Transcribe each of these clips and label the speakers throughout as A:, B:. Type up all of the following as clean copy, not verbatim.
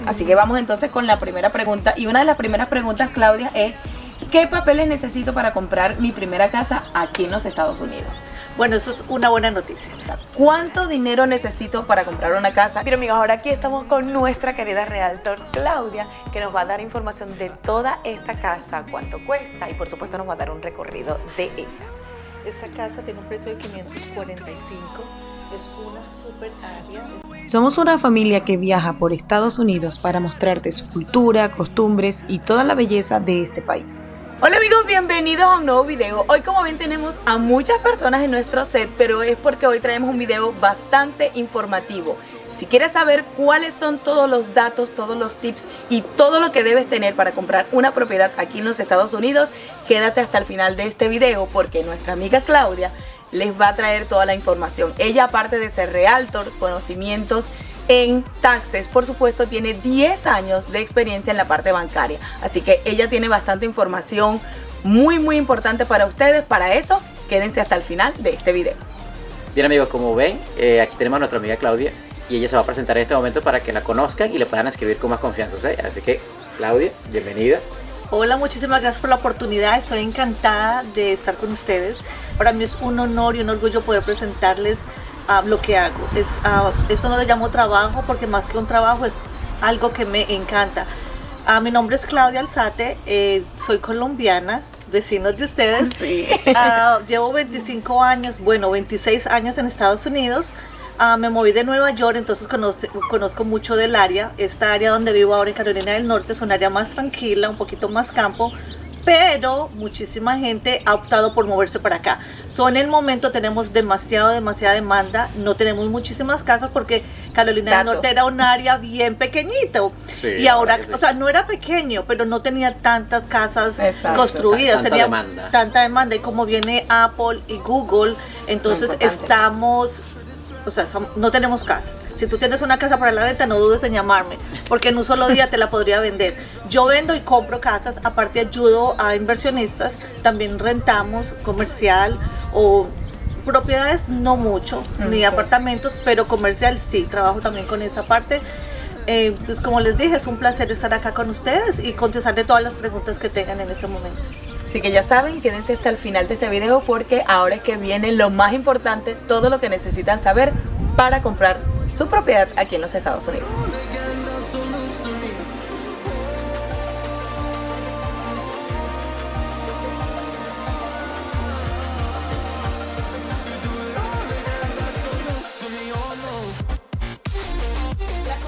A: Así que vamos entonces con la primera pregunta. Y una de las primeras preguntas, Claudia, es ¿qué papeles necesito para comprar mi primera casa aquí en los Estados Unidos?
B: Bueno, eso es una buena noticia.
A: ¿Cuánto dinero necesito para comprar una casa? Pero amigos, ahora aquí estamos con nuestra querida realtor Claudia, que nos va a dar información de toda esta casa, cuánto cuesta y por supuesto nos va a dar un recorrido de ella.
B: Esta casa tiene un precio de 545, es una super área.
A: Somos una familia que viaja por Estados Unidos para mostrarte su cultura, costumbres y toda la belleza de este país. Hola amigos, bienvenidos a un nuevo video. Hoy como ven tenemos a muchas personas en nuestro set, pero es porque hoy traemos un video bastante informativo. Si quieres saber cuáles son todos los datos, todos los tips y todo lo que debes tener para comprar una propiedad aquí en los Estados Unidos, quédate hasta el final de este video porque nuestra amiga Claudia les va a traer toda la información. Ella, aparte de ser realtor, conocimientos en taxes, por supuesto, tiene 10 años de experiencia en la parte bancaria. Así que ella tiene bastante información muy importante para ustedes. Para eso, quédense hasta el final de este video.
C: Bien amigos, como ven, aquí tenemos a nuestra amiga Claudia y ella se va a presentar en este momento para que la conozcan y le puedan escribir con más confianza, ¿sí? Así que, Claudia, bienvenida.
B: Hola, muchísimas gracias por la oportunidad, estoy encantada de estar con ustedes. Para mí es un honor y un orgullo poder presentarles lo que hago. Esto no lo llamo trabajo porque más que un trabajo es algo que me encanta. Mi nombre es Claudia Alzate, soy colombiana, vecinos de ustedes.
A: Sí.
B: Llevo 25 años, bueno 26 años en Estados Unidos. Me moví de Nueva York, entonces conozco mucho del área. Esta área donde vivo ahora en Carolina del Norte es un área más tranquila, un poquito más campo, pero muchísima gente ha optado por moverse para acá. En el momento tenemos demasiada demanda, no tenemos muchísimas casas porque Carolina del Norte era un área bien pequeñito. Sí, y ahora, o sea, no era pequeño, pero no tenía tantas casas construidas, tenía tanta demanda. Y como viene Apple y Google, entonces no tenemos casas. Si tú tienes una casa para la venta, no dudes en llamarme, porque en un solo día te la podría vender. Yo vendo y compro casas, aparte ayudo a inversionistas, también rentamos comercial o propiedades no mucho, ni apartamentos, pero comercial sí, trabajo también con esa parte. Pues como les dije, es un placer estar acá con ustedes y contestarle todas las preguntas que tengan en este momento.
A: Así que ya saben, quédense hasta el final de este video porque ahora es que viene lo más importante, todo lo que necesitan saber para comprar su propiedad aquí en los Estados Unidos.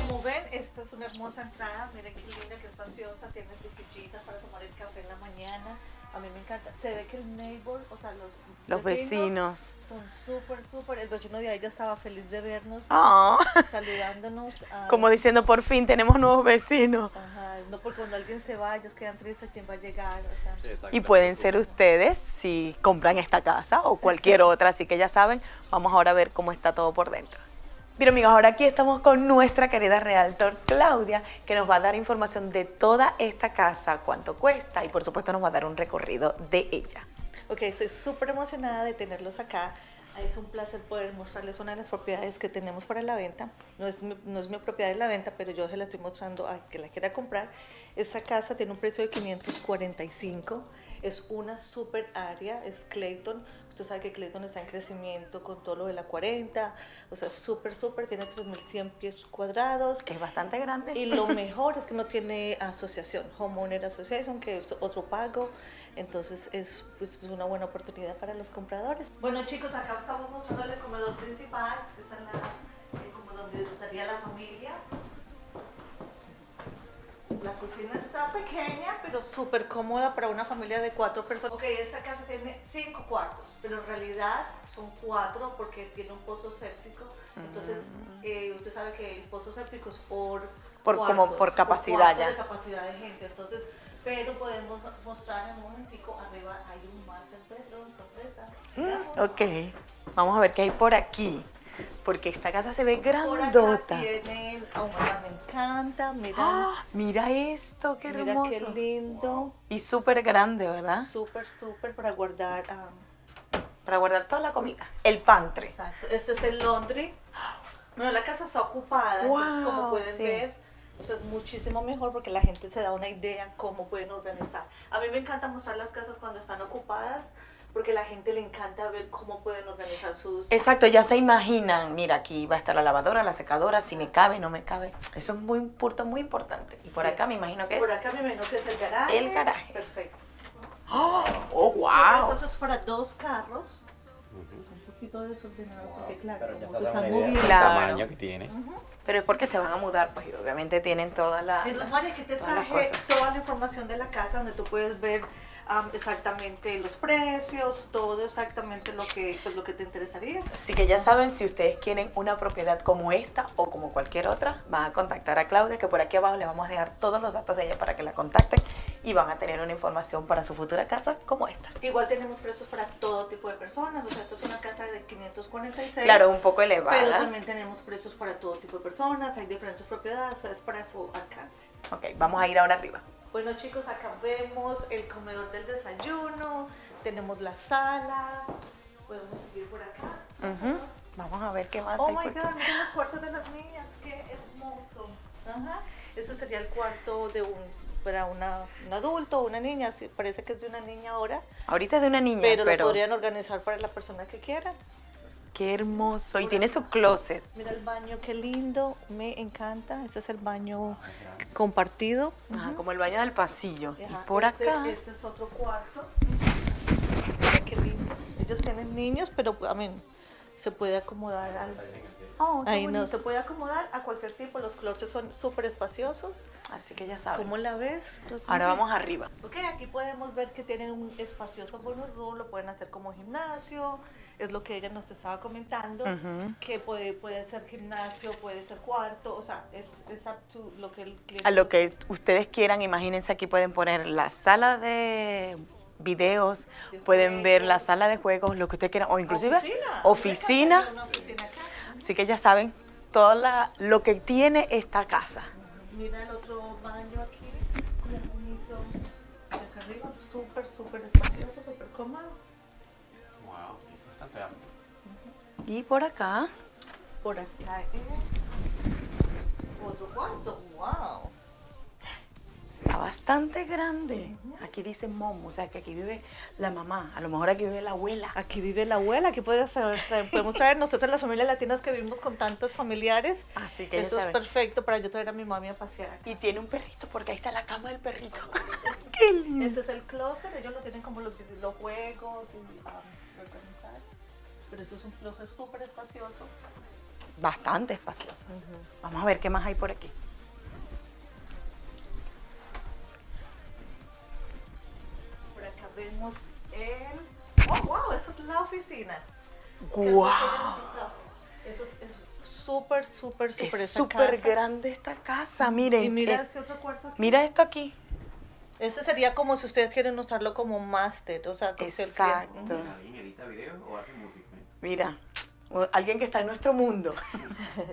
B: Como ven, esta es una hermosa entrada, miren qué linda, qué espaciosa, tiene sus sillitas para tomar el café en la mañana. A mí me encanta, se ve que el neighbor, o sea, los vecinos son súper, el vecino de ahí ya estaba feliz de vernos, saludándonos.
A: Como diciendo, por fin tenemos nuevos vecinos.
B: Ajá, no porque cuando alguien se va, ellos quedan tristes, ¿quién va a llegar? O sea.
A: Sí, y pueden ser ustedes si compran esta casa o cualquier otra, así que ya saben, vamos ahora a ver cómo está todo por dentro. Bien amigos, ahora aquí estamos con nuestra querida realtor Claudia, que nos va a dar información de toda esta casa, cuánto cuesta y por supuesto nos va a dar un recorrido de ella.
B: Ok, estoy súper emocionada de tenerlos acá. Es un placer poder mostrarles una de las propiedades que tenemos para la venta. No es mi propiedad de la venta, pero yo se la estoy mostrando a que la quiera comprar. Esta casa tiene un precio de 545. Es una super área, es Clayton. Usted sabe que Clayton está en crecimiento con todo lo de la 40. O sea, súper, tiene 3.100 pies cuadrados.
A: Es bastante grande.
B: Y lo mejor es que no tiene asociación, Homeowner Association, que es otro pago. Entonces es una buena oportunidad para los compradores. Bueno chicos, acá estamos mostrando el comedor principal. Esta es como donde estaría la familia. La cocina está pequeña, pero súper cómoda para una familia de 4 personas. Ok, esta casa tiene 5 cuartos, pero en realidad son 4 porque tiene un pozo séptico. Entonces, usted sabe que el pozo séptico es por
A: capacidad ya.
B: De capacidad de gente. Entonces, pero podemos mostrar en un momentico, arriba hay un master bedroom, sorpresa.
A: Ok, vamos a ver qué hay por aquí. Porque esta casa se ve grandota.
B: Tiene, me encanta, mira.
A: Mira esto, qué hermoso.
B: Mira qué lindo.
A: Y súper grande, ¿verdad?
B: Súper para guardar.
A: Para guardar toda la comida. El pantry.
B: Exacto. Este es el laundry. Bueno, la casa está ocupada, entonces como pueden ver, Eso es muchísimo mejor porque la gente se da una idea cómo pueden organizar. A mí me encanta mostrar las casas cuando están ocupadas porque a la gente le encanta ver cómo pueden organizar sus...
A: Exacto, ya se imaginan, mira, aquí va a estar la lavadora, la secadora, si me cabe, no me cabe. Eso es muy, un punto muy importante. Y por
B: Sí.
A: acá me imagino que
B: Por
A: es...
B: acá me imagino que es el garaje.
A: El garaje.
B: Perfecto.
A: ¡Oh,
B: Siempre
A: wow!
B: cosas para 2 carros. Un poquito desordenado porque claro,
C: Pero ya
B: como
C: se
B: se
C: da una
B: están
C: idea
B: moviendo.
C: del
A: Claro.
C: tamaño que tiene.
A: Pero es porque se van a mudar, pues, y obviamente tienen toda la...
B: En María, aquí te
A: todas las
B: traje
A: cosas.
B: toda la información de la casa donde tú puedes ver exactamente los precios, todo exactamente lo que te interesaría.
A: Así que ya saben, si ustedes quieren una propiedad como esta o como cualquier otra, van a contactar a Claudia, que por aquí abajo les vamos a dejar todos los datos de ella para que la contacten y van a tener una información para su futura casa como esta.
B: Igual tenemos precios para todo tipo de personas, o sea, esto es una casa de 546.
A: Claro, un poco
B: Pero
A: elevada.
B: también tenemos precios para todo tipo de personas, hay diferentes propiedades, o sea, es para su alcance.
A: Ok, vamos a ir ahora arriba.
B: Bueno chicos, acá vemos el comedor del desayuno, tenemos la sala, podemos seguir por acá.
A: Ujú. Vamos a ver qué más
B: Oh
A: hay
B: my
A: por aquí.
B: god, miren los cuartos de las niñas, qué hermoso. Ajá. Ese sería el cuarto de para un adulto o una niña, sí, parece que es de una niña ahora,
A: Ahorita es de una niña,
B: pero,
A: pero
B: lo podrían organizar para la persona que quieran.
A: qué hermoso. Y tiene su closet.
B: Mira el baño, qué lindo, me encanta. Ese es el baño compartido.
A: Ajá, como el baño del pasillo.
B: Ajá,
A: Y por acá...
B: Este es otro cuarto. Mira qué lindo. Ellos tienen niños, pero se puede acomodar al...
A: Oh, qué
B: Ahí no,
A: bonito.
B: se puede acomodar a cualquier tipo. Los closets son súper espaciosos.
A: Así que ya saben.
B: ¿Cómo la ves?
A: Ahora vamos arriba.
B: Ok, aquí podemos ver que tienen un espacioso bonus room, lo pueden hacer como gimnasio, es lo que ella nos estaba comentando,
A: Ujú.
B: que puede ser gimnasio, puede ser cuarto, o sea, es up to lo que el cliente...
A: A lo que ustedes quieran, imagínense, aquí pueden poner la sala de videos,
B: De
A: pueden ver la
B: juegos.
A: sala de juegos, lo que ustedes quieran, o inclusive
B: Oficina.
A: oficina.
B: Una oficina acá.
A: Así que ya saben lo que tiene esta casa.
B: Mira el otro baño aquí, muy bonito. Acá arriba, súper, súper espacioso, súper cómodo.
C: Wow, es bastante amplio.
A: Y por acá,
B: Por acá es otro cuarto, wow.
A: está bastante grande. Aquí dice mom, o sea que aquí vive la mamá, a lo mejor aquí vive la abuela.
B: Aquí vive la abuela, aquí podemos traer nosotros las familias latinas que vivimos con tantos familiares.
A: Así que ya
B: Eso es
A: saben.
B: perfecto para yo traer a mi mami a pasear.
A: Y tiene un perrito porque ahí está la cama del perrito. Qué lindo.
B: Este es el closet, ellos lo tienen como los juegos y organizar. Pero eso es un closet súper espacioso.
A: Bastante espacioso. Vamos a ver qué más hay por aquí.
B: Por acá vemos el... ¡Oh, wow! Eso es la oficina.
A: ¡Guau!
B: Eso es súper, súper, súper
A: Es
B: esa
A: súper
B: casa.
A: grande esta casa, miren.
B: Y mira
A: es-
B: ese otro cuarto aquí.
A: mira esto aquí.
B: Este sería como si ustedes quieren usarlo como máster, o sea, que si el cliente-
A: Exacto.
C: ¿Alguien edita videos o hace música?
A: Mira, alguien que está en nuestro mundo.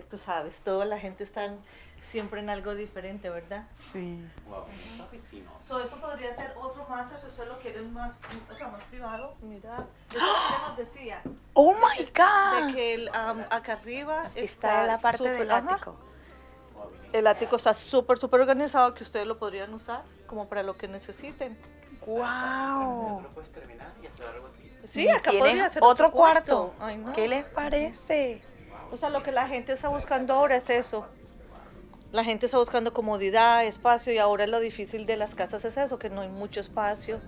B: Tú sabes, toda la gente está siempre en algo diferente, ¿verdad?
A: Sí.
C: Wow, esta oficina.
B: Eso podría ser otro máster si ustedes lo quieren más, o sea, más privado. Mira, eso ya nos decía,
A: Oh my
B: de
A: God.
B: que acá arriba
A: Está en la parte
B: súper-
A: del
B: ajá,
A: ático.
B: el ático está súper, súper organizado, que ustedes lo podrían usar como para lo que necesiten.
A: Wow.
C: ¿Lo puedes terminar y hacer algo así?
B: Sí,
A: Y
B: acá
A: tienen
B: podría ser
A: otro cuarto.
B: Ay, no.
A: ¿Qué les parece?
B: O sea, lo que la gente está buscando ahora es eso. La gente está buscando comodidad, espacio, y ahora lo difícil de las casas es eso, que no hay mucho espacio.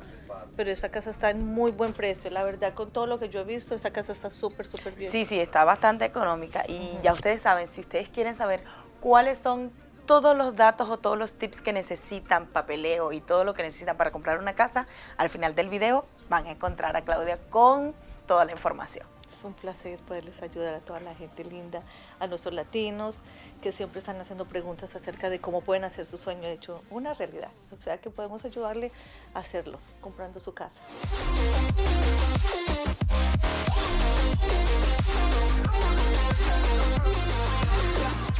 B: Pero esa casa está en muy buen precio. La verdad, con todo lo que yo he visto, esa casa está súper, súper bien.
A: Sí, sí, está bastante económica. Y ya ustedes saben, si ustedes quieren saber cuáles son todos los datos o todos los tips que necesitan, papeleo y todo lo que necesitan para comprar una casa, al final del video van a encontrar a Claudia con toda la información.
B: Es un placer poderles ayudar a toda la gente linda, a nuestros latinos que siempre están haciendo preguntas acerca de cómo pueden hacer su sueño hecho una realidad. O sea que podemos ayudarle a hacerlo comprando su casa.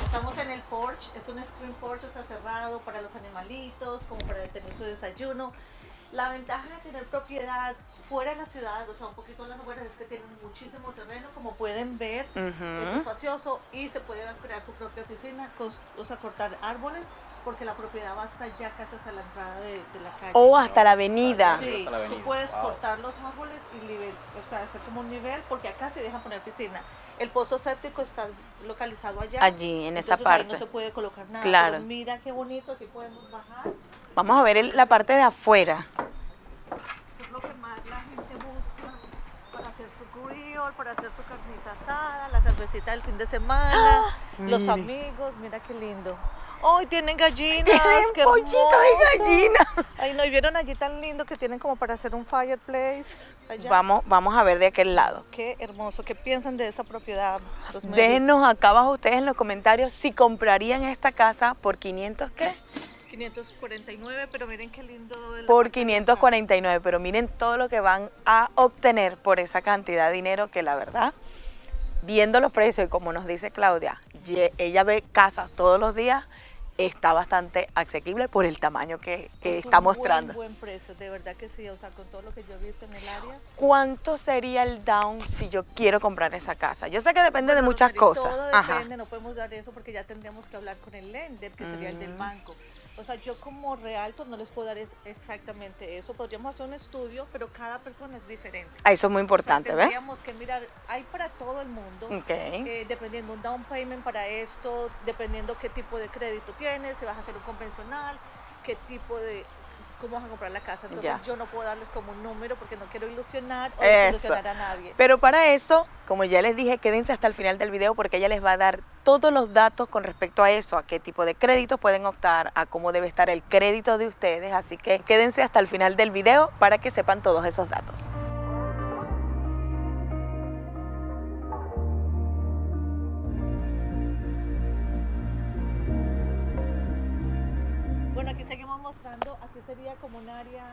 B: Estamos en el porch, es un screen porch, o sea, cerrado para los animalitos, como para tener su desayuno. La ventaja de tener propiedad fuera de la ciudad, o sea, un poquito en las afueras, es que tienen muchísimo terreno, como pueden ver, es espacioso y se puede crear su propia oficina, o sea, cortar árboles, porque la propiedad va hasta allá, casi hasta la entrada de la calle.
A: O hasta la avenida.
B: Sí, tú puedes cortar los árboles y o sea, hacer como un nivel, porque acá se deja poner piscina. El pozo séptico está localizado allá.
A: Allí, en esa
B: entonces
A: parte.
B: Ahí no se puede colocar nada.
A: Claro.
B: Pero mira qué bonito, aquí podemos bajar.
A: Vamos a ver la parte de afuera.
B: Es lo que más la gente busca para hacer su grill, para hacer su carnita asada, la cervecita del fin de semana, los
A: mire.
B: amigos, mira qué lindo. ¡Ay, tienen gallinas!
A: Tienen
B: ¡Qué
A: pollitos y
B: hermoso!
A: gallinas.
B: Ay, no, ¿y vieron allí tan lindo que tienen como para hacer un fireplace allá?
A: Vamos a ver de aquel lado.
B: Qué hermoso. ¿Qué piensan de esa propiedad?
A: Déjenos acá abajo ustedes en los comentarios si comprarían esta casa por 500, ¿qué?
B: 549, pero miren qué lindo.
A: Por 549, pero miren todo lo que van a obtener por esa cantidad de dinero que la verdad, viendo los precios y como nos dice Claudia, ella ve casas todos los días, está bastante asequible por el tamaño que está mostrando.
B: Buen precio, de verdad que sí, o sea, con todo lo que yo he visto en el área.
A: ¿Cuánto sería el down si yo quiero comprar esa casa? Yo sé que depende de muchas
B: Rosary,
A: cosas.
B: Todo
A: Ajá.
B: depende, no podemos dar eso porque ya tendríamos que hablar con el lender, que sería el del banco. O sea, yo como realtor no les puedo dar exactamente eso. Podríamos hacer un estudio, pero cada persona es diferente.
A: Eso es muy importante,
B: o sea,
A: ¿ves?
B: tendríamos que mirar, hay para todo el mundo,
A: Okay.
B: dependiendo un down payment para esto, dependiendo qué tipo de crédito tienes, si vas a hacer un convencional, qué tipo de, cómo vas a comprar la casa. Entonces
A: Ya.
B: yo no puedo darles como un número porque no quiero ilusionar o
A: Eso.
B: ilusionar a nadie.
A: Pero para eso, como ya les dije, quédense hasta el final del video porque ella les va a dar todos los datos con respecto a eso, a qué tipo de créditos pueden optar, a cómo debe estar el crédito de ustedes. Así que quédense hasta el final del video para que sepan todos esos datos.
B: Bueno, aquí seguimos mostrando, aquí sería como un área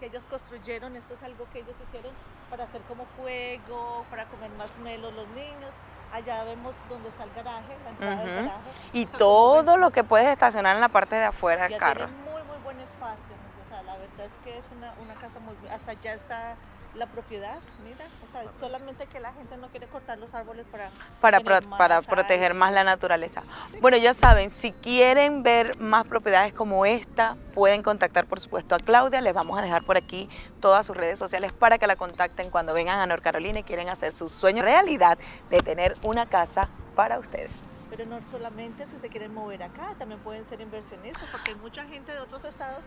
B: que ellos construyeron, esto es algo que ellos hicieron para hacer como fuego, para comer marshmallows los niños. Allá vemos donde está el garaje, la entrada del garaje.
A: Y
B: O sea,
A: todo lo que puedes estacionar en la parte de afuera del
B: ya
A: carro.
B: tiene muy buen espacio, ¿no? O sea, la verdad es que es una casa muy, hasta allá está la propiedad, mira, o sea, es solamente que la gente no quiere cortar los árboles
A: para
B: tener más
A: proteger
B: aire.
A: más la naturaleza. Bueno, ya saben, si quieren ver más propiedades como esta, pueden contactar por supuesto a Claudia. Les vamos a dejar por aquí todas sus redes sociales para que la contacten cuando vengan a North Carolina y quieren hacer su sueño realidad de tener una casa para ustedes.
B: Pero no solamente si se quieren mover acá, también pueden ser inversionistas, porque hay mucha gente de otros estados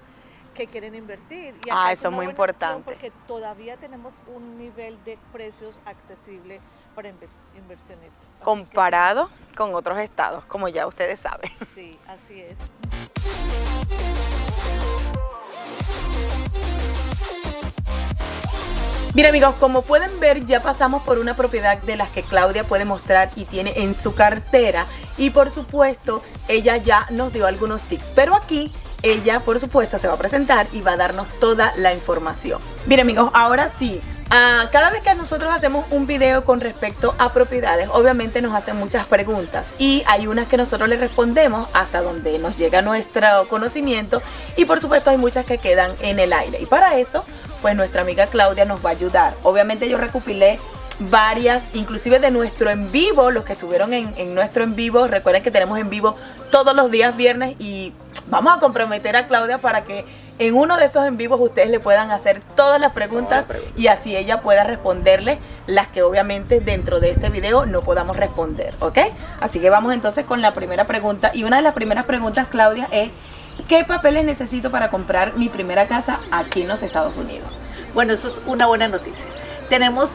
B: que quieren invertir. Y acá es
A: eso es
B: una
A: muy
B: buena
A: importante.
B: opción porque todavía tenemos un nivel de precios accesible para inversionistas. Así
A: Comparado con otros estados, como ya ustedes saben.
B: que sí, así es.
A: Mira amigos, como pueden ver ya pasamos por una propiedad de las que Claudia puede mostrar y tiene en su cartera y por supuesto ella ya nos dio algunos tips, pero aquí ella por supuesto se va a presentar y va a darnos toda la información. Bien amigos, ahora sí, cada vez que nosotros hacemos un video con respecto a propiedades, obviamente nos hacen muchas preguntas y hay unas que nosotros les respondemos hasta donde nos llega nuestro conocimiento y por supuesto hay muchas que quedan en el aire y para eso pues nuestra amiga Claudia nos va a ayudar. Obviamente yo recopilé varias, inclusive de nuestro en vivo, los que estuvieron en nuestro en vivo. Recuerden que tenemos en vivo todos los días viernes y vamos a comprometer a Claudia para que en uno de esos en vivos ustedes le puedan hacer todas las preguntas y así ella pueda responderle las que obviamente dentro de este video no podamos responder, ¿ok? Así que vamos entonces con la primera pregunta y una de las primeras preguntas, Claudia, es ¿qué papeles necesito para comprar mi primera casa aquí en los Estados Unidos?
B: Bueno, eso es una buena noticia. Tenemos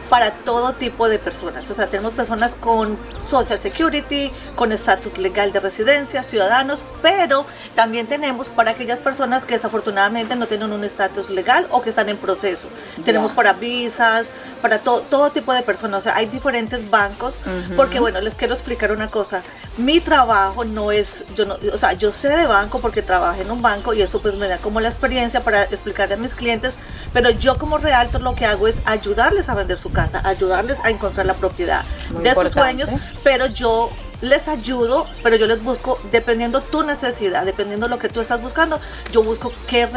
B: para todo tipo de personas, o sea, tenemos personas con Social Security, con estatus legal de residencia, ciudadanos, pero también tenemos para aquellas personas que desafortunadamente no tienen un estatus legal o que están en proceso. Tenemos para visas, para todo tipo de personas, o sea, hay diferentes bancos, porque bueno, les quiero explicar una cosa, mi trabajo no es, o sea, yo sé de banco porque trabajé en un banco y eso pues me da como la experiencia para explicarle a mis clientes, pero yo como realtor lo que hago es ayudarles a vender su casa, ayudarles a encontrar la propiedad
A: Muy
B: de sus
A: importante.
B: sueños, pero yo les ayudo, pero yo les busco, dependiendo tu necesidad, dependiendo lo que tú estás buscando, yo busco qué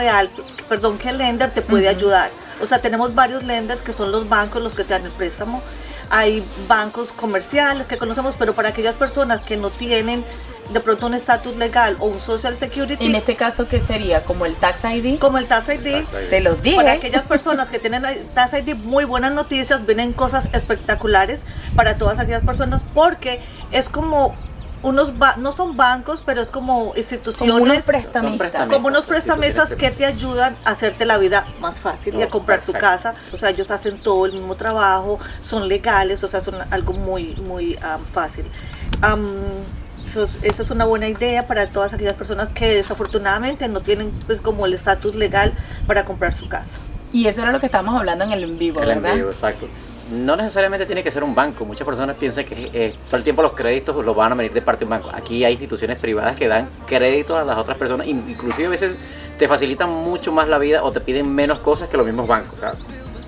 B: lender te puede ayudar. O sea, tenemos varios lenders que son los bancos los que te dan el préstamo. Hay bancos comerciales que conocemos, pero para aquellas personas que no tienen de pronto un estatus legal o un social security.
A: En este caso, ¿qué sería? ¿Como el Tax ID?
B: Como el Tax ID.
A: Se los dije.
B: Para aquellas personas que tienen el Tax ID, muy buenas noticias, vienen cosas espectaculares para todas aquellas personas, porque es como no son bancos, pero es como instituciones,
A: como unos prestamistas,
B: como unos prestamistas que te ayudan a hacerte la vida más fácil y a comprar tu casa. O sea, ellos hacen todo el mismo trabajo, son legales, o sea, son algo muy fácil. Esa es una buena idea para todas aquellas personas que desafortunadamente no tienen pues como el estatus legal para comprar su casa.
A: Y eso era lo que estábamos hablando en el en vivo, ¿verdad?
C: En vivo, exacto. No necesariamente tiene que ser un banco. Muchas personas piensan que todo el tiempo los créditos los van a venir de parte de un banco. Aquí hay instituciones privadas que dan créditos a las otras personas, inclusive a veces te facilitan mucho más la vida o te piden menos cosas que los mismos bancos, ¿sabes?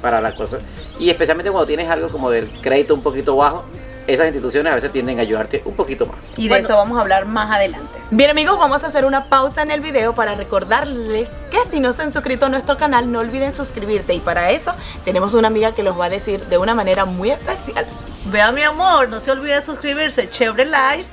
C: Para las cosas. Y especialmente cuando tienes algo como del crédito un poquito bajo, esas instituciones a veces tienden a ayudarte un poquito más.
A: Y de eso vamos a hablar más adelante. Bien, amigos, vamos a hacer una pausa en el video para recordarles que si no se han suscrito a nuestro canal, no olviden suscribirte. Y para eso tenemos una amiga que los va a decir de una manera muy especial.
B: Vea, mi amor, no se olvide de suscribirse, chévere like.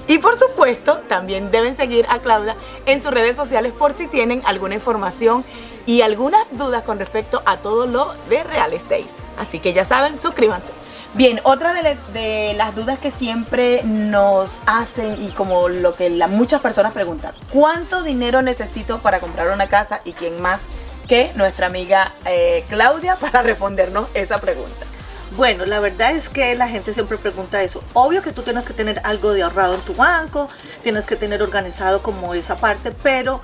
A: Y por supuesto, también deben seguir a Claudia en sus redes sociales por si tienen alguna información y algunas dudas con respecto a todo lo de real estate. Así que ya saben, suscríbanse. Bien, otra de las dudas que siempre nos hacen y como lo que muchas personas preguntan: ¿cuánto dinero necesito para comprar una casa? Y quién más que nuestra amiga Claudia para respondernos esa pregunta.
B: Bueno, la verdad es que la gente siempre pregunta eso. Obvio que tú tienes que tener algo de ahorrado en tu banco, tienes que tener organizado como esa parte, pero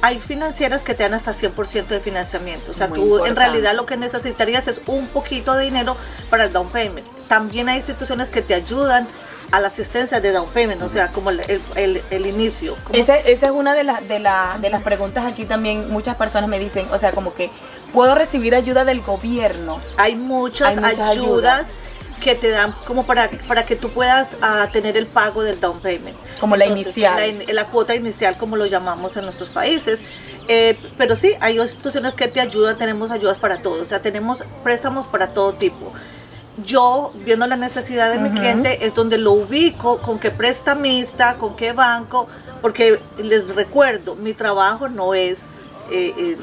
B: hay financieras que te dan hasta 100% de financiamiento. O sea,
A: Muy
B: tú
A: importante.
B: en realidad lo que necesitarías es un poquito de dinero para el down payment. También hay instituciones que te ayudan a la asistencia de down payment, o sea, como el inicio.
A: Esa es una de las preguntas aquí también. Muchas personas me dicen, o sea, como que ¿puedo recibir ayuda del gobierno?
B: Hay muchas ayudas que te dan como para que tú puedas tener el pago del down payment.
A: Como la inicial.
B: La cuota inicial, como lo llamamos en nuestros países. Pero sí, hay instituciones que te ayudan, tenemos ayudas para todos, o sea, tenemos préstamos para todo tipo. Yo, viendo la necesidad de mi cliente, es donde lo ubico, con qué prestamista, con qué banco, porque les recuerdo, mi trabajo no es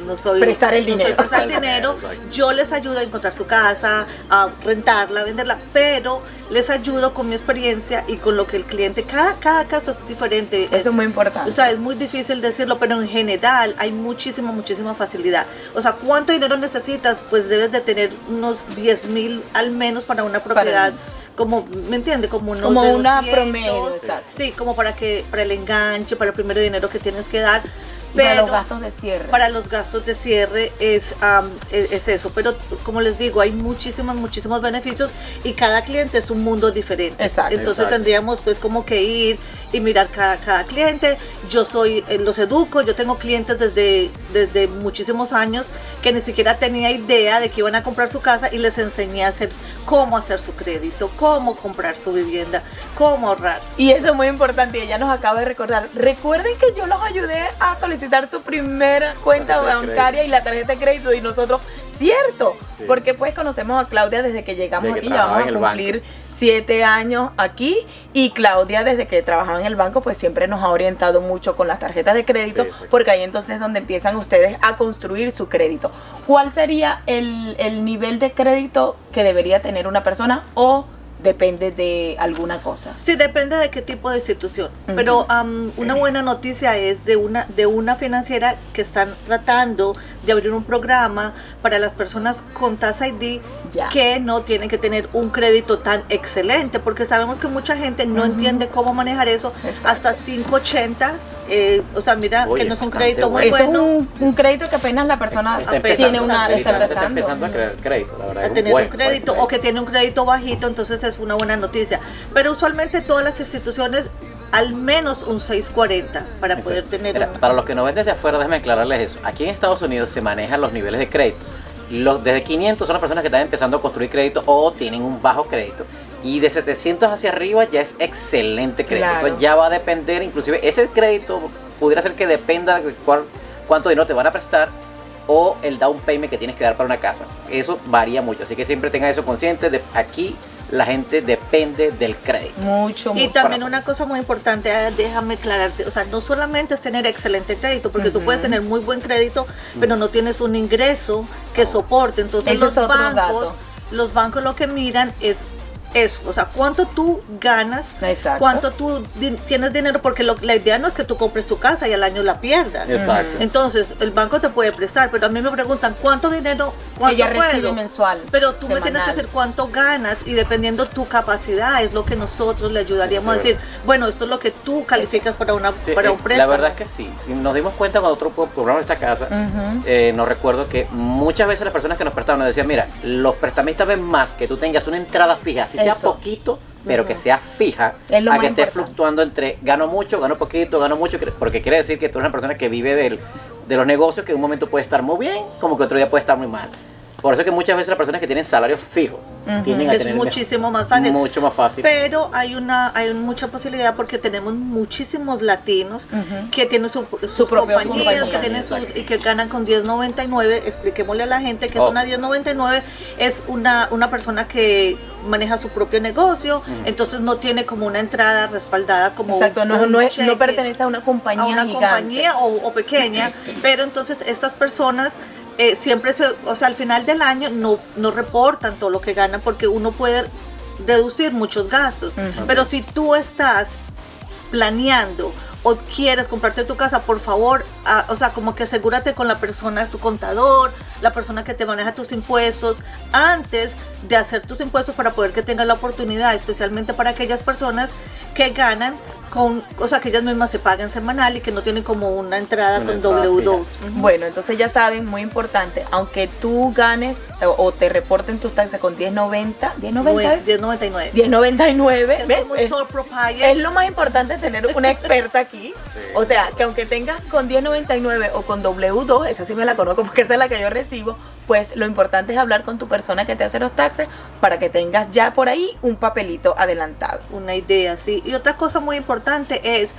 B: no soy
A: prestar el dinero.
B: No soy prestar el dinero. Yo les ayudo a encontrar su casa, a rentarla, a venderla, pero les ayudo con mi experiencia y con lo que el cliente, cada caso es diferente.
A: Eso es muy importante.
B: O sea, es muy difícil decirlo, pero en general hay muchísima facilidad. O sea, ¿cuánto dinero necesitas? Pues debes de tener unos 10,000 al menos para una propiedad. Como, ¿me entiende? Como unos
A: como
B: de
A: una
B: 200,
A: promedio, exacto.
B: Sí, como para el enganche, para el primer dinero que tienes que dar.
A: Pero para los
B: Pero
A: gastos de cierre.
B: para los gastos de cierre es eso, pero como les digo, hay muchísimos beneficios y cada cliente es un mundo diferente.
A: Exacto.
B: Entonces tendríamos pues como que ir y mirar cada cliente. Yo los educo, yo tengo clientes desde muchísimos años que ni siquiera tenía idea de que iban a comprar su casa y les enseñé a cómo hacer su crédito, cómo comprar su vivienda, cómo ahorrar.
A: Y eso es muy importante, y ella nos acaba de recordar. Recuerden que yo los ayudé a solicitar su primera cuenta bancaria y la tarjeta de crédito, y nosotros, cierto,
C: Sí.
A: porque pues conocemos a Claudia desde que llegamos
C: Desde que
A: aquí, ya vamos
C: trabajaba en
A: a
C: el
A: cumplir 7 años aquí, y Claudia desde que trabajaba en el banco pues siempre nos ha orientado mucho con las tarjetas de crédito,
C: Sí, exacto.
A: porque ahí entonces es donde empiezan ustedes a construir su crédito. ¿Cuál sería el nivel de crédito que debería tener una persona, o depende de alguna cosa?
B: Sí, depende de qué tipo de institución.
A: Ujú.
B: Pero una buena noticia es de una financiera que están tratando de abrir un programa para las personas con Tax ID
A: Ya.
B: que no tienen que tener un crédito tan excelente, porque sabemos que mucha gente no entiende cómo manejar eso.
A: Exacto.
B: Hasta 580, o sea, mira,
C: Oye,
B: que no es un
C: bastante
B: crédito muy
A: Eso
B: bueno.
A: es un crédito que apenas la persona
C: Está
A: tiene está
C: Está
A: empezando.
C: empezando a crear crédito, la verdad.
B: A
C: es
B: tener
C: buen
B: un crédito o que tiene un crédito bajito, entonces es una buena noticia. Pero usualmente todas las instituciones al menos un 640 para poder
C: Exacto.
B: tener
C: Mira,
B: un...
C: para los que no ven desde afuera, déjenme aclararles eso. Aquí en Estados Unidos se manejan los niveles de crédito. Desde 500 son las personas que están empezando a construir crédito o tienen un bajo crédito. Y de 700 hacia arriba ya es excelente crédito.
A: Claro.
C: Eso ya va a depender, inclusive ese crédito pudiera ser que dependa de cuánto dinero te van a prestar o el down payment que tienes que dar para una casa. Eso varía mucho, así que siempre tengan eso consciente. Aquí la gente depende del crédito.
A: Mucho,
B: Y
A: mucho.
B: también una cosa muy importante, déjame aclararte, o sea, no solamente es tener excelente crédito, porque tú puedes tener muy buen crédito, pero no tienes un ingreso que soporte. Entonces
A: Ese es otro dato.
B: los bancos lo que miran es eso, o sea, cuánto tú ganas,
A: Exacto.
B: cuánto tú tienes dinero, porque la idea no es que tú compres tu casa y al año la pierdas.
C: Exacto.
B: Entonces, el banco te puede prestar, pero a mí me preguntan, ¿cuánto dinero, cuánto
A: Ella recibe
B: puedo?
A: mensual.
B: Pero tú me tienes que
A: semanal.
B: decir cuánto ganas y dependiendo tu capacidad es lo que nosotros le ayudaríamos a decir, bueno, esto es lo que tú calificas para un préstamo.
C: La verdad es que sí. Si nos dimos cuenta cuando nosotros compramos esta casa, nos recuerdo que muchas veces las personas que nos prestaban nos decían, mira, los prestamistas ven más que tú tengas una entrada fija, si sea
A: Eso.
C: poquito, pero que sea fija,
A: Es lo
C: a
A: más
C: que esté
A: importante.
C: fluctuando entre gano mucho, gano poquito, gano mucho, porque quiere decir que tú eres una persona que vive de los negocios, que en un momento puede estar muy bien, como que otro día puede estar muy mal. Por eso es que muchas veces las personas que tienen salarios fijos tienden a
B: Es
C: tener
B: muchísimo más fácil.
C: mucho más fácil.
B: Pero hay mucha posibilidad porque tenemos muchísimos latinos que tienen sus
A: propia
B: compañías,
A: compañía.
B: que tienen y que ganan con 10.99. Expliquémosle a la gente que es una 10.99, es una persona que maneja su propio negocio, entonces no tiene como una entrada respaldada como
A: Exacto, no
B: un cheque
A: no pertenece a una compañía
B: a una
A: gigante.
B: compañía o pequeña, pero entonces estas personas siempre o sea, al final del año no reportan todo lo que ganan porque uno puede reducir muchos gastos, pero si tú estás planeando o quieres comprarte tu casa, por favor, o sea, como que asegúrate con la persona, tu contador, la persona que te maneja tus impuestos, antes de hacer tus impuestos para poder que tengas la oportunidad, especialmente para aquellas personas que ganan o sea, que ellas mismas se pagan semanal y que no tienen como una entrada
C: Una
B: con
C: entrada
B: W2.
A: Bueno, entonces ya saben, muy importante, aunque tú ganes o te reporten tus taxes con 10.90, ¿10.90 es?
B: 10.99.
A: 10.99, ¿ves?
B: Somos sole proprietor.
A: Es lo más importante tener una experta aquí. O sea, que aunque tengas con 10.99 o con W2, esa sí me la conozco porque esa es la que yo recibo, pues lo importante es hablar con tu persona que te hace los taxes para que tengas ya por ahí un papelito adelantado.
B: Una idea, sí. Y otra cosa muy importante es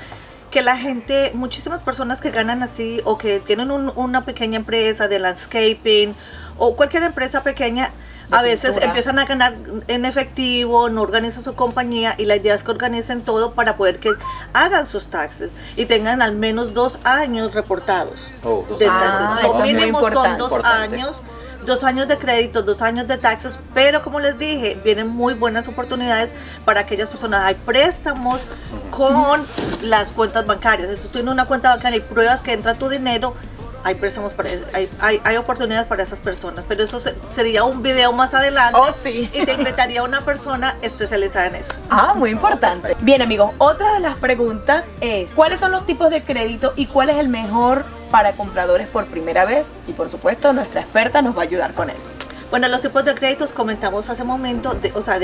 B: que la gente, muchísimas personas que ganan así o que tienen una pequeña empresa de landscaping o cualquier empresa pequeña, a veces
A: pintura.
B: empiezan a ganar en efectivo, no organizan su compañía y la idea es que organicen todo para poder que hagan sus taxes y tengan al menos 2 años reportados.
C: Oh, 2
B: de
C: años.
B: taxes.
A: Ah,
B: Lo
A: eso es muy
B: mínimo son
A: importante.
B: 2
C: Importante.
B: años. 2 años de crédito, 2 años de taxes, pero como les dije, vienen muy buenas oportunidades para aquellas personas. Hay préstamos con las cuentas bancarias. Entonces tú tienes una cuenta bancaria y pruebas que entra tu dinero, hay préstamos hay oportunidades para esas personas. Pero eso sería un video más adelante.
A: Oh, sí.
B: Y te invitaría a una persona especializada en eso.
A: Ah, muy importante. Bien, amigos, otra de las preguntas es, ¿cuáles son los tipos de crédito y cuál es el mejor para compradores por primera vez? Y por supuesto, nuestra experta nos va a ayudar con eso.
B: Bueno, los tipos de créditos comentamos hace un momento, o sea,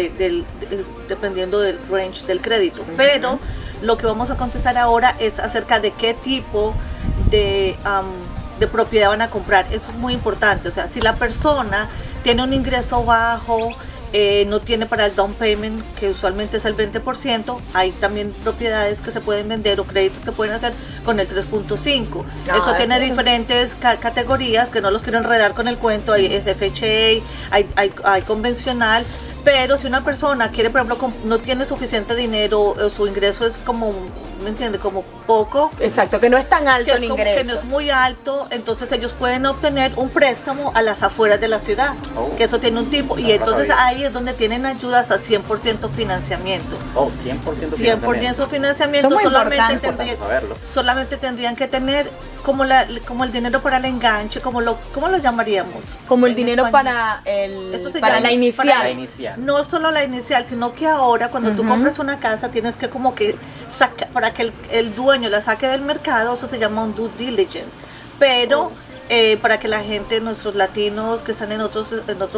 B: dependiendo del range del crédito. Pero lo que vamos a contestar ahora es acerca de qué tipo de propiedad van a comprar. Eso es muy importante. O sea, si la persona tiene un ingreso bajo, no tiene para el down payment, que usualmente es el 20%, hay también propiedades que se pueden vender o créditos que pueden hacer con el 3.5. Esto tiene
A: eso.
B: diferentes categorías, que no los quiero enredar con el cuento. Hay FHA, hay convencional. Pero si una persona quiere, por ejemplo, no tiene suficiente dinero, o su ingreso es como, ¿me entiende? Como poco,
A: Exacto, que no es tan alto
B: que,
A: el
B: es como que no
A: ingreso.
B: es muy alto, entonces ellos pueden obtener un préstamo a las afueras de la ciudad,
C: Oh.
B: que eso tiene un tipo, y
C: No, no
B: entonces
C: sabía.
B: ahí es donde tienen ayudas a 100% financiamiento.
C: Oh, 100%
B: 100% financiamiento,
A: Eso es muy
B: solamente
A: importante,
C: saberlo.
B: solamente tendrían que tener como el dinero para el enganche, ¿cómo lo llamaríamos?
A: Como el
B: En
A: dinero
B: español.
A: para
B: Esto se
A: para
B: llama-
A: la inicial.
C: La inicial.
B: No solo la inicial, sino que ahora cuando tú compras una casa tienes que como que para que el dueño la saque del mercado, eso se llama un due diligence. Pero para que la gente, nuestros latinos que están en otros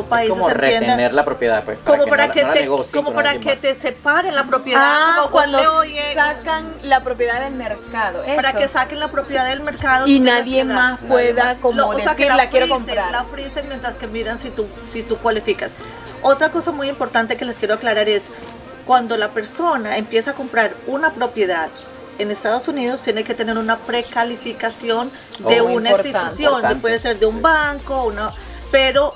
B: países
C: Como
B: entiendan,
C: retener la propiedad, pues.
B: como para
C: no
B: que
C: la
B: te
C: negocien
B: como
C: con
B: para
C: alguien
B: que
C: más.
B: te separen la propiedad,
A: Ah,
B: como
A: cuando
B: ponle, oye,
A: sacan la propiedad del mercado.
B: para
A: eso.
B: que saquen la propiedad del mercado
A: Y
B: tú tienes
A: nadie
B: que dar-
A: más pueda como
B: o sea, que
A: decir la quiero
B: freecen,
A: comprar.
B: la freecen mientras que miran si tú cualificas. Otra cosa muy importante que les quiero aclarar es cuando la persona empieza a comprar una propiedad en Estados Unidos, tiene que tener una precalificación de una institución, puede ser de un banco, pero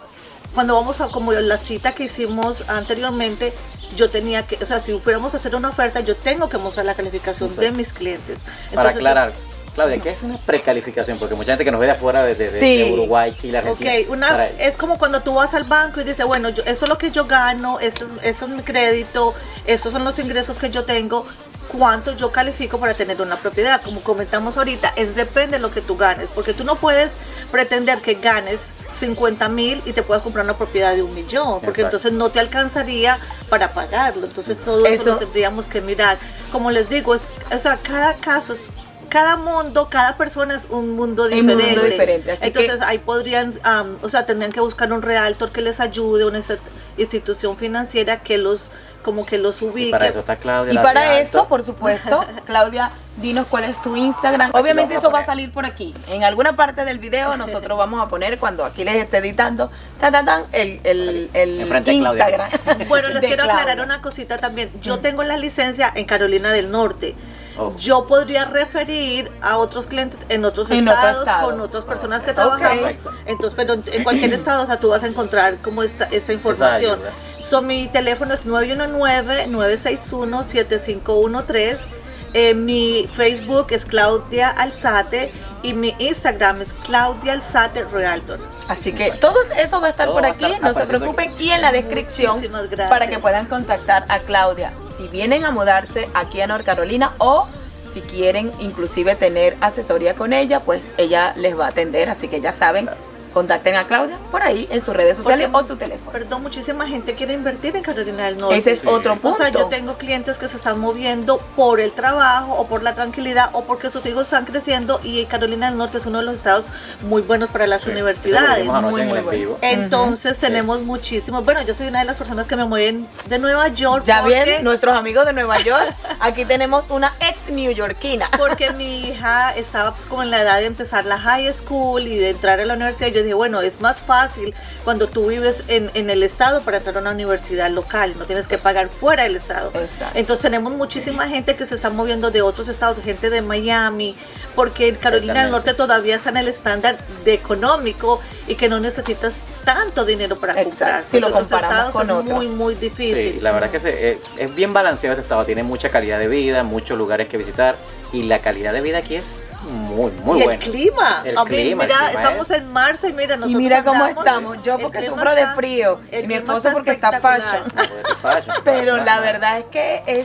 B: cuando vamos a, como la cita que hicimos anteriormente, yo tenía que, o sea, si fuéramos a hacer una oferta, yo tengo que mostrar la calificación de mis clientes. Entonces,
C: para aclarar, Claudia, ¿qué es una precalificación? Porque mucha gente que nos ve de afuera, de Uruguay, Chile, Argentina.
B: Ok, es como cuando tú vas al banco y dices, bueno, eso es lo que yo gano, eso es mi crédito, esos son los ingresos que yo tengo, cuánto yo califico para tener una propiedad. Como comentamos ahorita, depende de lo que tú ganes, porque tú no puedes pretender que ganes 50,000 y te puedas comprar una propiedad de 1,000,000, porque entonces no te alcanzaría para pagarlo. Entonces todo eso lo tendríamos que mirar. Como les digo, o sea, cada caso es, cada mundo, cada persona es un mundo diferente.
A: Así
B: entonces ahí podrían, o sea, tendrían que buscar un realtor que les ayude, una institución financiera que los ubique.
C: Y para eso está Claudia.
A: Y para eso, por supuesto, Claudia, dinos cuál es tu Instagram. Obviamente eso va a salir por aquí. En alguna parte del video nosotros vamos a poner, cuando aquí les esté editando, el Instagram.
B: Bueno, les quiero aclarar una cosita también. Yo tengo la licencia en Carolina del Norte. Yo podría referir a otros clientes en otros estados, con otras personas que trabajamos. Entonces, pero en cualquier estado, o sea, tú vas a encontrar como esta información. Mi teléfono es 919-961-7513. Mi Facebook es Claudia Alzate y mi Instagram es Claudia Alzate Realtor.
A: Así que todo eso va a estar por aquí, no se preocupen, y en la descripción para que puedan contactar a Claudia si vienen a mudarse aquí a North Carolina, o si quieren inclusive tener asesoría con ella, pues ella les va a atender. Así que ya saben, contacten a Claudia por ahí en sus redes sociales o su teléfono.
B: Perdón, muchísima gente quiere invertir en Carolina del Norte.
A: Ese es otro punto.
B: O sea, yo tengo clientes que se están moviendo por el trabajo o por la tranquilidad o porque sus hijos están creciendo, y Carolina del Norte es uno de los estados muy buenos para las universidades.
A: Muy bueno.
B: Entonces tenemos muchísimos. Bueno, yo soy una de las personas que me mueven de Nueva York.
A: Ya bien, nuestros amigos de Nueva York, aquí tenemos una ex newyorkina.
B: Porque mi hija estaba pues como en la edad de empezar la high school y de entrar a la universidad. Yo dije, bueno, es más fácil cuando tú vives en el estado para entrar a una universidad local, no tienes que pagar fuera del estado.
A: Exacto.
B: Entonces tenemos muchísima gente que se está moviendo de otros estados, gente de Miami, porque en Carolina del Norte todavía está en el estándar de económico y que no necesitas tanto dinero para comprar.
A: Si lo comparamos con otros.
B: Es muy, muy difícil.
C: Sí, la verdad que es bien balanceado este estado, tiene mucha calidad de vida, muchos lugares que visitar, y la calidad de vida aquí es muy buena.
B: El clima. Mira, estamos en marzo y mira, nosotros
A: mira cómo estamos. Yo porque sufro de frío y mi esposo porque está fashion. Pero la verdad es que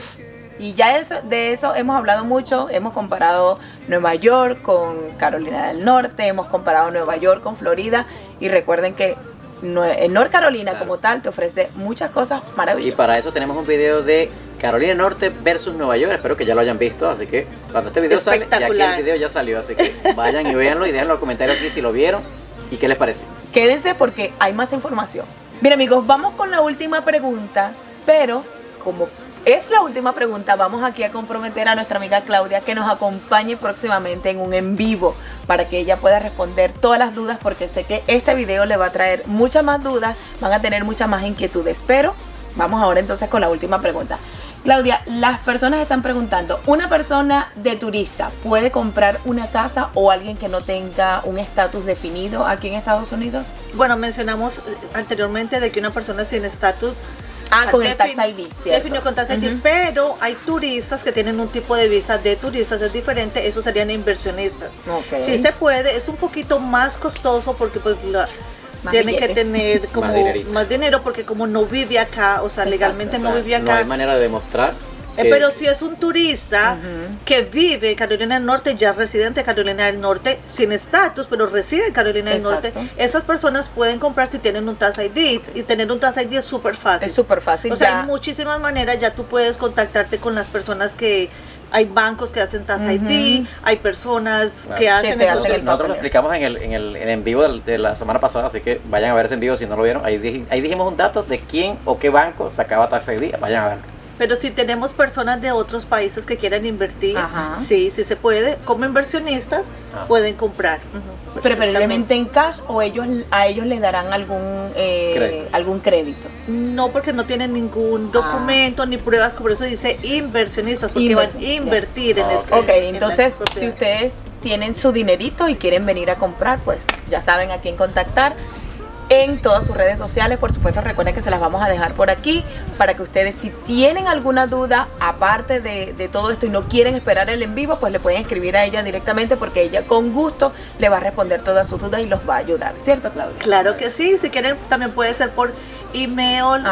A: y ya de eso hemos hablado mucho. Hemos comparado Nueva York con Carolina del Norte, hemos comparado Nueva York con Florida, y recuerden que en North Carolina como tal te ofrece muchas cosas maravillosas.
C: Y para eso tenemos un video de Carolina Norte versus Nueva York. Espero que ya lo hayan visto, así que cuando este video sale, ya que el video ya salió, así que vayan y véanlo y déjenlo en los comentarios aquí si lo vieron y qué les pareció.
A: Quédense porque hay más información. Bien, amigos, vamos con la última pregunta, pero como es la última pregunta, vamos aquí a comprometer a nuestra amiga Claudia que nos acompañe próximamente en un en vivo para que ella pueda responder todas las dudas, porque sé que este video le va a traer muchas más dudas, van a tener muchas más inquietudes. Pero vamos ahora entonces con la última pregunta. Claudia, las personas están preguntando, ¿una persona de turista puede comprar una casa, o alguien que no tenga un estatus definido aquí en Estados Unidos?
B: Bueno, mencionamos anteriormente de que una persona sin estatus
A: con el Tax ID, ¿cierto?
B: Definió con Tax ID, pero hay turistas que tienen un tipo de visa de turistas, es diferente, esos serían inversionistas. Sí se puede, es un poquito más costoso porque pues tiene que tener como más dinero, porque como no vive acá, o sea, legalmente no vive acá.
C: No hay manera de demostrar.
B: Pero si es un turista que vive en Carolina del Norte, ya residente de Carolina del Norte, sin estatus, pero reside en Carolina del Norte, esas personas pueden comprar si tienen un Tax ID, y tener un Tax ID es súper fácil.
A: Es súper fácil.
B: O sea, hay muchísimas maneras, ya tú puedes contactarte con las personas que... Hay bancos que hacen Tax ID, hay personas que hacen...
C: Nosotros lo explicamos en el en vivo de la semana pasada, así que vayan a ver ese en vivo si no lo vieron. Ahí dijimos un dato de quién o qué banco sacaba Tax ID, vayan a verlo.
B: Pero si tenemos personas de otros países que quieran invertir,
A: Ajá.
B: sí se puede. Como inversionistas pueden comprar.
A: Preferiblemente en cash, o a ellos les darán algún crédito.
B: No, porque no tienen ningún documento ni pruebas, por eso dice inversionistas, porque van a invertir en este.
A: Ok,
B: en
A: entonces
B: las propiedades.
A: si ustedes tienen su dinerito y quieren venir a comprar, pues ya saben a quién contactar en todas sus redes sociales. Por supuesto, recuerden que se las vamos a dejar por aquí para que ustedes, si tienen alguna duda aparte de todo esto y no quieren esperar el en vivo, pues le pueden escribir a ella directamente, porque ella con gusto le va a responder todas sus dudas y los va a ayudar, ¿cierto, Claudia?
B: Claro que sí, si quieren también puede ser por email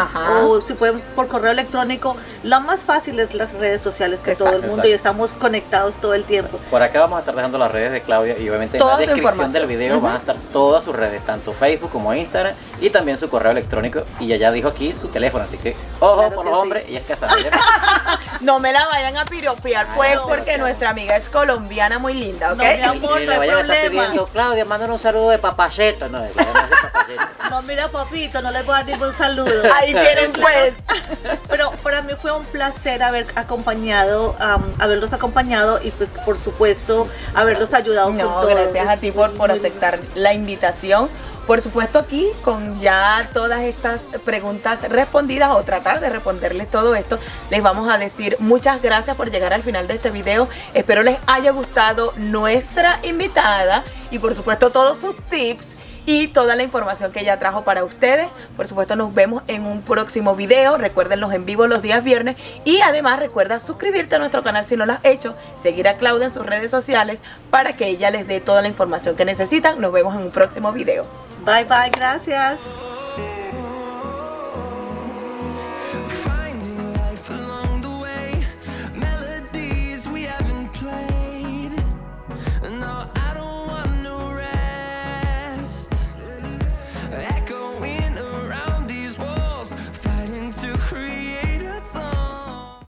B: o si pueden por correo electrónico. Lo más fácil es las redes sociales, que todo el mundo y estamos conectados todo el tiempo.
C: Por acá vamos a estar dejando las redes de Claudia, y obviamente en
A: Toda
C: la
A: su
C: descripción del
A: información.
C: video van a estar todas sus redes, tanto Facebook como Instagram, y también su correo electrónico, y ella dijo aquí su teléfono, así que ojo
B: Claro
C: por
B: que
C: los
B: sí.
C: hombres, ella es casada.
A: No me la vayan a piropear, pues,
B: no,
A: porque
B: no.
A: nuestra amiga es colombiana muy linda, ¿ok?
B: No, mi amor,
C: Y
B: no
C: le
B: hay
C: vayan a estar
B: problema.
C: pidiendo, Claudia, mándale un saludo de papayeta. No, Claudia no hace papayeta.
B: No, mira, papito, no les voy a dar ningún saludo.
A: Ahí tienen, pues.
B: Pero para mí fue un placer haberlos acompañado y pues por supuesto haberlos ayudado
A: No,
B: con todo.
A: gracias a ti por aceptar la invitación. Por supuesto, aquí con ya todas estas preguntas respondidas, o tratar de responderles todo esto, les vamos a decir muchas gracias por llegar al final de este video. Espero les haya gustado nuestra invitada y por supuesto todos sus tips y toda la información que ella trajo para ustedes. Por supuesto, nos vemos en un próximo video. Recuerden los en vivo los días viernes, y además recuerda suscribirte a nuestro canal si no lo has hecho, seguir a Claudia en sus redes sociales para que ella les dé toda la información que necesitan. Nos vemos en un próximo video.
B: Bye bye, gracias.